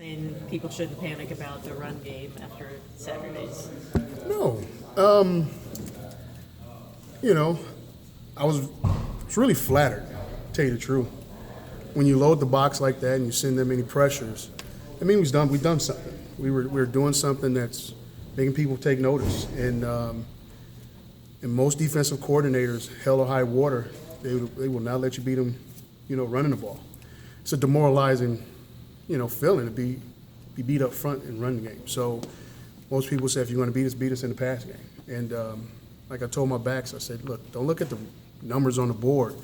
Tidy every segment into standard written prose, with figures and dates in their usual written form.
saying people shouldn't panic about the run game after Saturdays. No. You know, I was really flattered, to tell you the truth. When you load the box like that and you send that many pressures, I mean, we've done something. We're doing something that's making people take notice. And most defensive coordinators, hell or high water, they will not let you beat them, running the ball. It's a demoralizing, feeling to be beat up front and run the game. So most people say if you're going to beat us in the pass game. And like I told my backs, I said, look, don't look at the numbers on the board.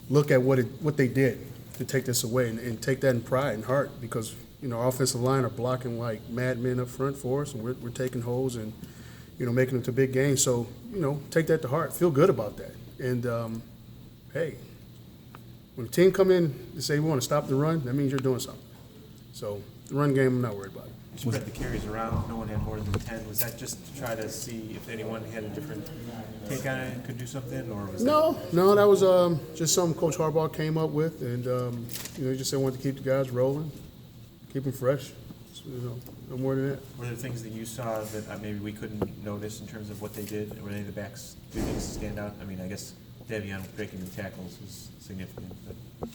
Look at what they did to take this away and take that in pride and heart because, our offensive line are blocking like madmen up front for us, and we're taking holes and, making them to big gains. So, take that to heart. Feel good about that. And, hey, when a team come in and say we want to stop the run, that means you're doing something. So the run game, I'm not worried about it. You spread the carries around. No one had more than 10. Was that just to try to see if anyone had a different take on it and could do something, or was No, that was just something Coach Harbaugh came up with, and he just said wanted to keep the guys rolling, keep them fresh. So, no more than that. Were there things that you saw that maybe we couldn't notice in terms of what they did? Were any of the backs do things stand out? I mean, I guess Davion breaking the tackles was significant. But.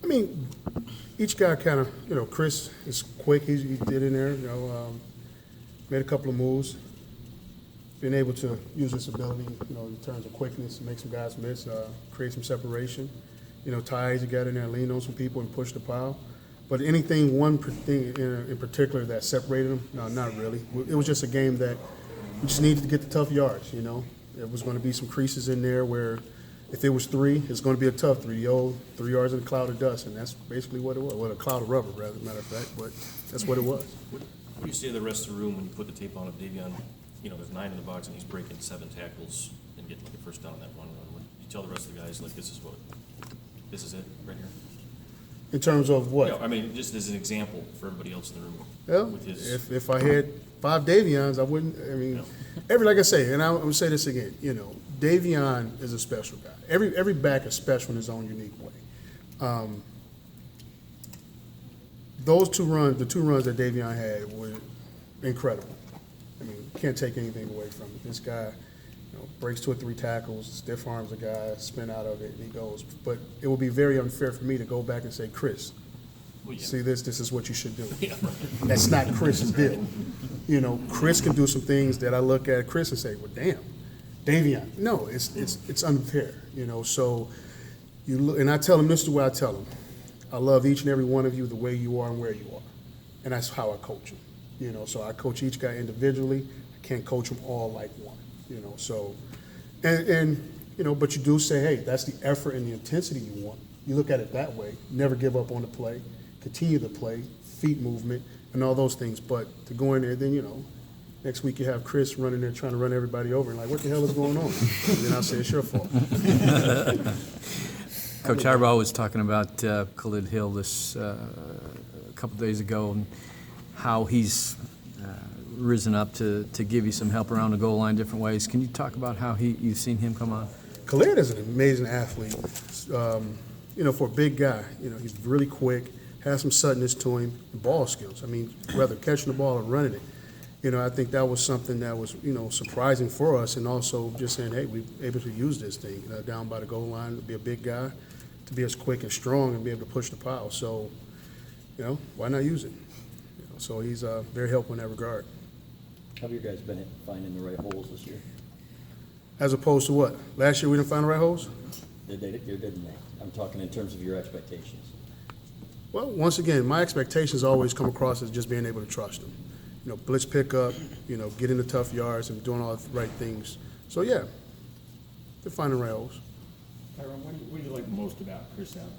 I mean, each guy kind of, Chris is quick. He did in there, made a couple of moves. Been able to use his ability, in terms of quickness, make some guys miss, create some separation. Ties, he got in there, leaned on some people and pushed the pile. But one thing in particular that separated them, no, not really. It was just a game that we just needed to get the tough yards, There was going to be some creases in there where if it was 3, it's going to be a tough 3. The old 3 yards in a cloud of dust, and that's basically what it was. Well, a cloud of rubber, rather, matter of fact, but that's what it was. What do you say to the rest of the room when you put the tape on of Davion? There's 9 in the box, and he's breaking 7 tackles and getting like a first down on that one run. What you tell the rest of the guys, like, this is it right here? In terms of what? Yeah, I mean, just as an example for everybody else in the room. Yeah, with his, if I had 5 Davions, I wouldn't. I mean, like I say, and I'm gonna say this again. Davion is a special guy. Every back is special in his own unique way. Those 2 runs, the 2 runs that Davion had were incredible. I mean, can't take anything away from it. This guy, breaks 2 or 3 tackles, stiff arms a guy, spin out of it, and he goes. But it would be very unfair for me to go back and say, Chris, see this is what you should do. That's not Chris's deal. Chris can do some things that I look at Chris and say, well, damn, Davion. No, it's unfair, So you look, and I tell him, this is the way I tell him. I love each and every one of you the way you are and where you are. And that's how I coach them. So I coach each guy individually. I can't coach them all like one. So, but you do say, hey, that's the effort and the intensity you want. You look at it that way. Never give up on the play. Continue to play, feet movement, and all those things. But to go in there, then, next week you have Chris running there trying to run everybody over and like, what the hell is going on? And then I'll say, it's your fault. Coach Harbaugh was talking about Khalid Hill this a couple days ago and how he's risen up to give you some help around the goal line different ways. Can you talk about how you've seen him come on? Khalid is an amazing athlete. For a big guy, he's really quick, has some suddenness to him, ball skills. I mean, whether catching the ball or running it. I think that was something that was, surprising for us, and also just saying, hey, we're able to use this thing down by the goal line to be a big guy, to be as quick and strong and be able to push the pile. So, why not use it? So he's very helpful in that regard. How have you guys been finding the right holes this year? As opposed to what? Last year we didn't find the right holes? You're good in that. I'm talking in terms of your expectations. Well, once again, my expectations always come across as just being able to trust them. Blitz pickup, getting the tough yards and doing all the right things. So, yeah, they're finding the right holes. Tyrone, what do you like most about Chris Evans?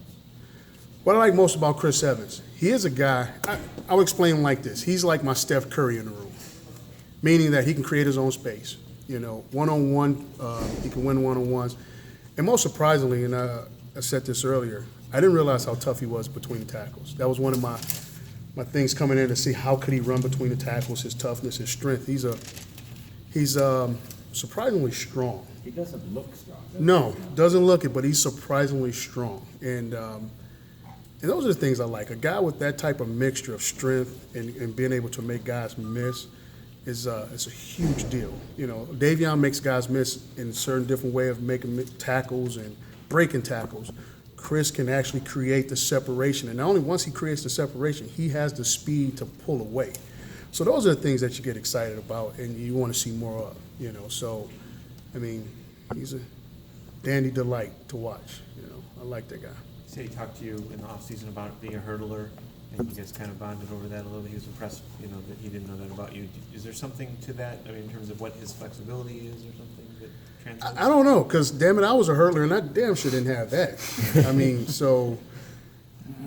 What I like most about Chris Evans, he is a guy, I'll explain him like this. He's like my Steph Curry in the room, meaning that he can create his own space. One-on-one, he can win one-on-ones. And most surprisingly, and I said this earlier, I didn't realize how tough he was between the tackles. That was one of my things coming in to see how could he run between the tackles, his toughness, his strength. He's surprisingly strong. He doesn't look strong. No, doesn't look it, but he's surprisingly strong. And And those are the things I like. A guy with that type of mixture of strength and being able to make guys miss is a huge deal. You know, Davion makes guys miss in a certain different way of making tackles and breaking tackles. Chris can actually create the separation, and not only once he creates the separation, he has the speed to pull away. So those are the things that you get excited about and you want to see more of, you know. So, I mean, he's a dandy delight to watch, you know. I like that guy. He said he talked to you in the offseason about being a hurdler, and you guys kind of bonded over that a little bit. He was impressed, you know, that he didn't know that about you. Is there something to that, I mean, in terms of what his flexibility is or something that translates? I don't know, because damn it, I was a hurdler and I damn sure didn't have that. I mean, so,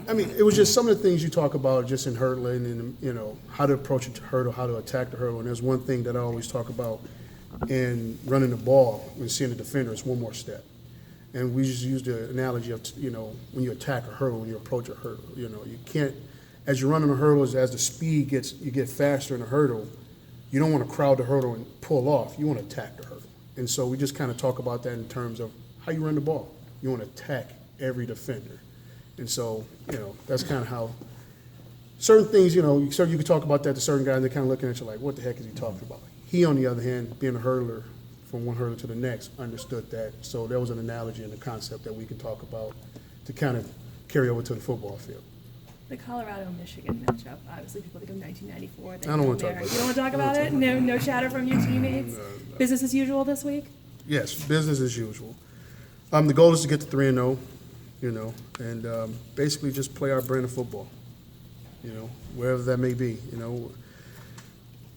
I mean, it was just some of the things you talk about just in hurdling and, you know, how to approach a hurdle, how to attack the hurdle. And there's one thing that I always talk about in running the ball when seeing the defender is one more step. And we just use the analogy of, you know, when you attack a hurdle, when you approach a hurdle, you know, you can't, as you're running a hurdle, as the speed gets, you get faster in a hurdle, you don't want to crowd the hurdle and pull off. You want to attack the hurdle. And so we just kind of talk about that in terms of how you run the ball. You want to attack every defender. And so, you know, that's kind of how certain things, you know, you can talk about that to certain guys, and they're kind of looking at you like, what the heck is he talking about? He, on the other hand, being a hurdler from one hurdle to the next, understood that. So there was an analogy and a concept that we can talk about to kind of carry over to the football field. The Colorado-Michigan matchup, obviously people think of 1994. I don't want to talk about You don't want to talk about it? No chatter from your teammates? Business as usual this week? Yes, business as usual. The goal is to get to 3-0, you know, and basically just play our brand of football, you know, wherever that may be. You know,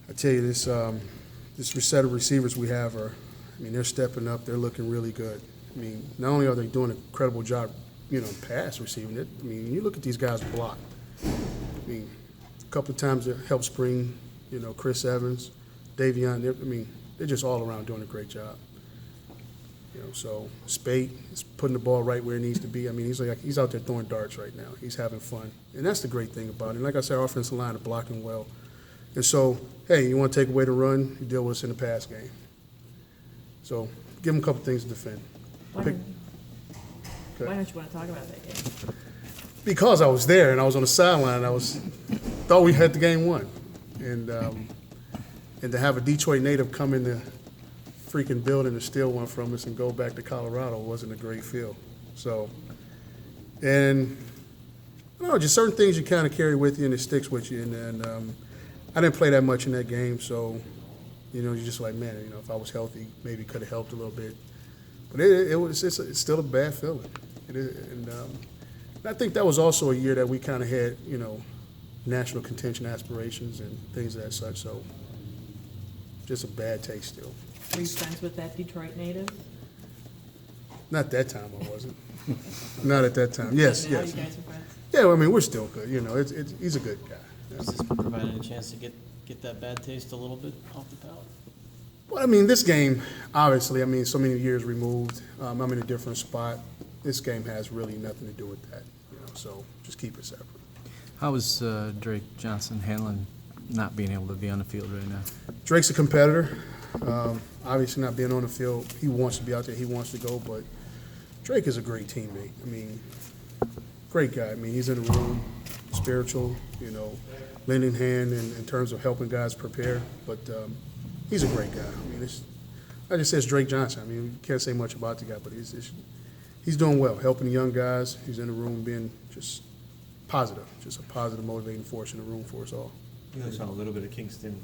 I tell you, this set of receivers we have are, I mean, they're stepping up. They're looking really good. I mean, not only are they doing an incredible job, you know, pass receiving it. I mean, you look at these guys block. I mean, a couple of times it helped spring, you know, Chris Evans, Davion. I mean, they're just all around doing a great job. You know, so Spate is putting the ball right where it needs to be. I mean, he's out there throwing darts right now. He's having fun, and that's the great thing about it. And like I said, our offensive line are blocking well. And so, hey, you want to take away the run, you deal with us in the pass game. So give them a couple things to defend. Why Pick- why don't you want to talk about that game? Because I was there and I was on the sideline, thought we had the game won, and to have a Detroit native come in the freaking building and steal one from us and go back to Colorado wasn't a great feel. So, and I don't know, just certain things you kind of carry with you and it sticks with you. And I didn't play that much in that game, so you know, you're just like, man, you know, if I was healthy, maybe could have helped a little bit. But it's still a bad feeling. It is, and I think that was also a year that we kind of had, you know, national contention aspirations and things of that such. So just a bad taste still. Were you friends with that Detroit native? Not that time I wasn't. Not at that time. Yes, Now yes. you guys are friends? Yeah, well, I mean, we're still good. You know, he's a good guy. Does this provide any chance to get that bad taste a little bit off the palate? Well, I mean, this game, obviously, I mean, so many years removed. I'm in a different spot. This game has really nothing to do with that, you know, so just keep it separate. How is Drake Johnson handling not being able to be on the field right now? Drake's a competitor. Obviously, not being on the field, he wants to be out there, he wants to go, but Drake is a great teammate. I mean, great guy. I mean, he's in the room, spiritual, you know, lending hand in terms of helping guys prepare, but he's a great guy. I mean, I just say it's Drake Johnson. I mean, you can't say much about the guy, but he's doing well, helping the young guys. He's in the room being just positive, just a positive motivating force in the room for us all. We only saw a little bit of Kingston,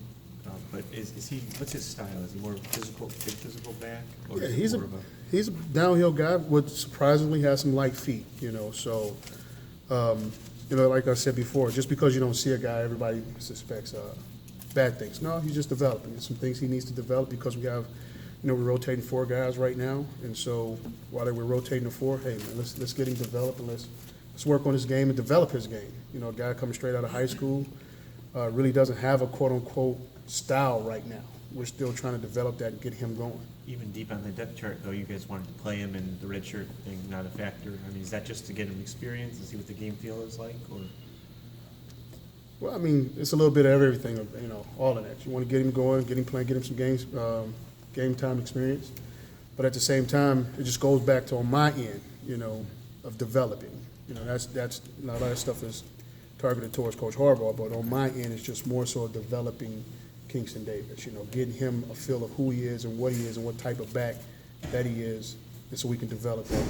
but is he, what's his style? Is he more physical, big physical back? Or Yeah, is he he's more of he's a downhill guy, would surprisingly have some light feet, you know, so, you know, like I said before, just because you don't see a guy, everybody suspects bad things. No, he's just developing. There's some things he needs to develop because we have, you know, we're rotating 4 guys right now, and so while we're rotating the 4, hey, man, let's get him developed and let's work on his game and develop his game. You know, a guy coming straight out of high school really doesn't have a quote-unquote style right now. We're still trying to develop that and get him going. even deep on the depth chart, though, you guys wanted to play him and the red shirt thing not a factor? I mean, is that just to get him experience and see what the game feel is like, or? Well, I mean, it's a little bit of everything, you know, all of that. You want to get him going, get him playing, get him some games, game time experience. But at the same time, it just goes back to on my end, you know, of developing. You know, that's, a lot of that stuff is targeted towards Coach Harbaugh, but on my end, it's just more so developing Kingston Davis, you know, getting him a feel of who he is and what he is and what type of back that he is, and so we can develop that.